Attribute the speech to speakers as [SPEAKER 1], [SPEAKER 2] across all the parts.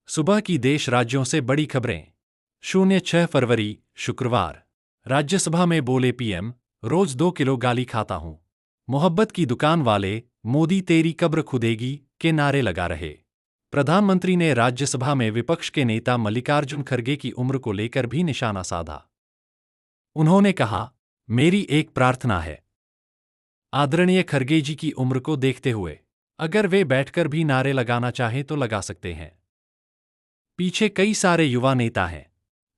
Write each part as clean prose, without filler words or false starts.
[SPEAKER 1] सुबह की देश राज्यों से बड़ी खबरें। 06 फरवरी शुक्रवार। राज्यसभा में बोले पीएम, रोज 2 किलो गाली खाता हूं। मोहब्बत की दुकान वाले, मोदी तेरी कब्र खुदेगी के नारे लगा रहे। प्रधानमंत्री ने राज्यसभा में विपक्ष के नेता मल्लिकार्जुन खड़गे की उम्र को लेकर भी निशाना साधा। उन्होंने कहा, मेरी एक प्रार्थना है। आदरणीय खड़गे जी की उम्र को देखते हुए अगर वे बैठकर भी नारे लगाना चाहें तो लगा सकते हैं। पीछे कई सारे युवा नेता हैं।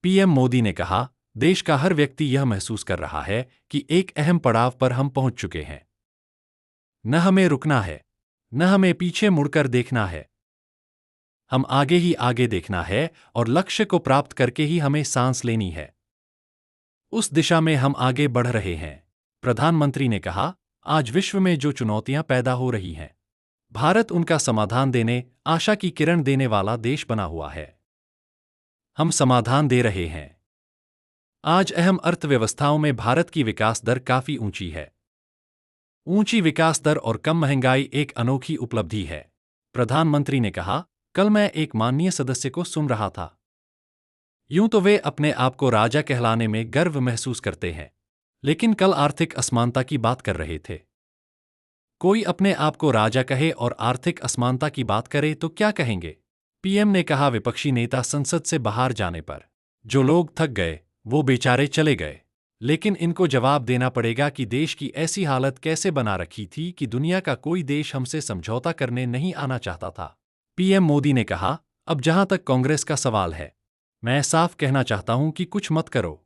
[SPEAKER 1] पीएम मोदी ने कहा, देश का हर व्यक्ति यह महसूस कर रहा है कि एक अहम पड़ाव पर हम पहुंच चुके हैं। न हमें रुकना है, न हमें पीछे मुड़कर देखना है। हम आगे ही आगे देखना है और लक्ष्य को प्राप्त करके ही हमें सांस लेनी है। उस दिशा में हम आगे बढ़ रहे हैं। प्रधानमंत्री ने कहा, आज विश्व में जो चुनौतियां पैदा हो रही हैं, भारत उनका समाधान देने, आशा की किरण देने वाला देश बना हुआ है। हम समाधान दे रहे हैं। आज अहम अर्थव्यवस्थाओं में भारत की विकास दर काफी ऊंची है। ऊंची विकास दर और कम महंगाई एक अनोखी उपलब्धि है। प्रधानमंत्री ने कहा, कल मैं एक माननीय सदस्य को सुन रहा था। यूं तो वे अपने आप को राजा कहलाने में गर्व महसूस करते हैं, लेकिन कल आर्थिक असमानता की बात कर रहे थे। कोई अपने आप को राजा कहे और आर्थिक असमानता की बात करे तो क्या कहेंगे? पीएम ने कहा, विपक्षी नेता संसद से बाहर जाने पर जो लोग थक गए वो बेचारे चले गए, लेकिन इनको जवाब देना पड़ेगा कि देश की ऐसी हालत कैसे बना रखी थी कि दुनिया का कोई देश हमसे समझौता करने नहीं आना चाहता था। पीएम मोदी ने कहा, अब जहां तक कांग्रेस का सवाल है, मैं साफ कहना चाहता हूं कि कुछ मत करो।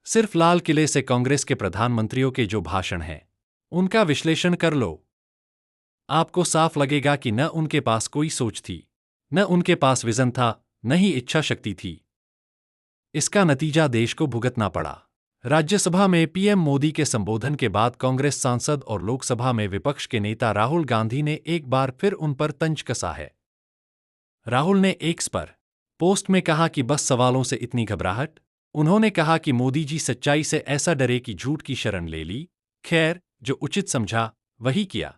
[SPEAKER 1] सिर्फ लाल किले से कांग्रेस के प्रधानमंत्रियों के जो भाषण हैं, उनका विश्लेषण कर लो। आपको साफ लगेगा कि न उनके पास कोई सोच थी, न उनके पास विजन था, न ही इच्छा शक्ति थी। इसका नतीजा देश को भुगतना पड़ा। राज्यसभा में पीएम मोदी के संबोधन के बाद कांग्रेस सांसद और लोकसभा में विपक्ष के नेता राहुल गांधी ने एक बार फिर उन पर तंज कसा है। राहुल ने एक्स पर पोस्ट में कहा कि बस सवालों से इतनी घबराहट। उन्होंने कहा कि मोदी जी सच्चाई से ऐसा डरे कि झूठ की शरण ले ली। खैर, जो उचित समझा वही किया।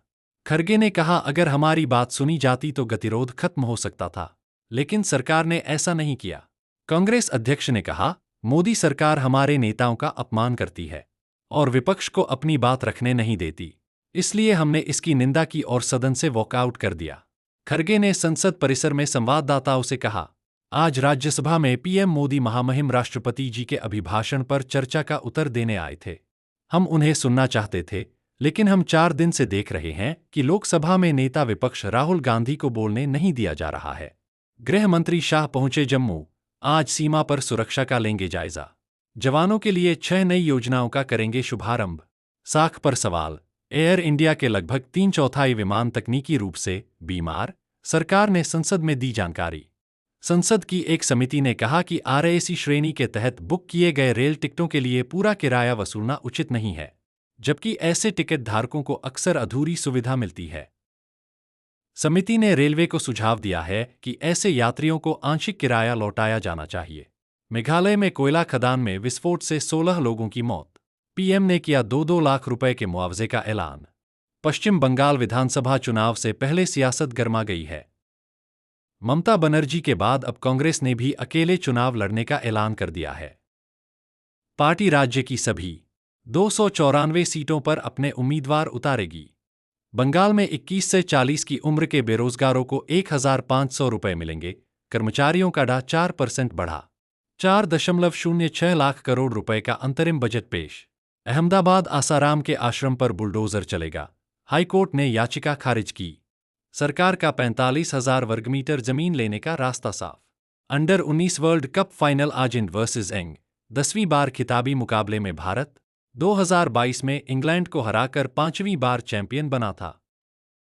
[SPEAKER 1] खड़गे ने कहा, अगर हमारी बात सुनी जाती तो गतिरोध खत्म हो सकता था, लेकिन सरकार ने ऐसा नहीं किया। कांग्रेस अध्यक्ष ने कहा, मोदी सरकार हमारे नेताओं का अपमान करती है और विपक्ष को अपनी बात रखने नहीं देती, इसलिए हमने इसकी निंदा की और सदन से वॉकआउट कर दिया। खड़गे ने संसद परिसर में संवाददाताओं से कहा, आज राज्यसभा में पीएम मोदी महामहिम राष्ट्रपति जी के अभिभाषण पर चर्चा का उत्तर देने आए थे। हम उन्हें सुनना चाहते थे, लेकिन हम 4 दिन से देख रहे हैं कि लोकसभा में नेता विपक्ष राहुल गांधी को बोलने नहीं दिया जा रहा है। गृह मंत्री शाह पहुंचे जम्मू। आज सीमा पर सुरक्षा का लेंगे जायजा। जवानों के लिए 6 नई योजनाओं का करेंगे शुभारंभ। साख पर सवाल। एयर इंडिया के लगभग 3/4 विमान तकनीकी रूप से बीमार, सरकार ने संसद में दी जानकारी। संसद की एक समिति ने कहा कि आरएसी श्रेणी के तहत बुक किए गए रेल टिकटों के लिए पूरा किराया वसूलना उचित नहीं है, जबकि ऐसे टिकट धारकों को अक्सर अधूरी सुविधा मिलती है। समिति ने रेलवे को सुझाव दिया है कि ऐसे यात्रियों को आंशिक किराया लौटाया जाना चाहिए। मेघालय में कोयला खदान में विस्फोट से 16 लोगों की मौत। पीएम ने किया 2-2 लाख रुपए के मुआवजे का ऐलान। पश्चिम बंगाल विधानसभा चुनाव से पहले सियासत गर्मा गई है। ममता बनर्जी के बाद अब कांग्रेस ने भी अकेले चुनाव लड़ने का ऐलान कर दिया है। पार्टी राज्य की सभी 294 सीटों पर अपने उम्मीदवार उतारेगी। बंगाल में 21 से 40 की उम्र के बेरोजगारों को 1,500 रुपए मिलेंगे। कर्मचारियों का डा 4% बढ़ा। 4.06 लाख करोड़ रुपए का अंतरिम बजट पेश। अहमदाबाद आसाराम के आश्रम पर बुलडोजर चलेगा। हाईकोर्ट ने याचिका खारिज की। सरकार का 45,000 वर्गमीटर जमीन लेने का रास्ता साफ। अंडर 19 वर्ल्ड कप फाइनल आज इंड वर्सेस इंग। 10वीं बार खिताबी मुकाबले में भारत 2022 में इंग्लैंड को हराकर 5वीं बार चैंपियन बना था।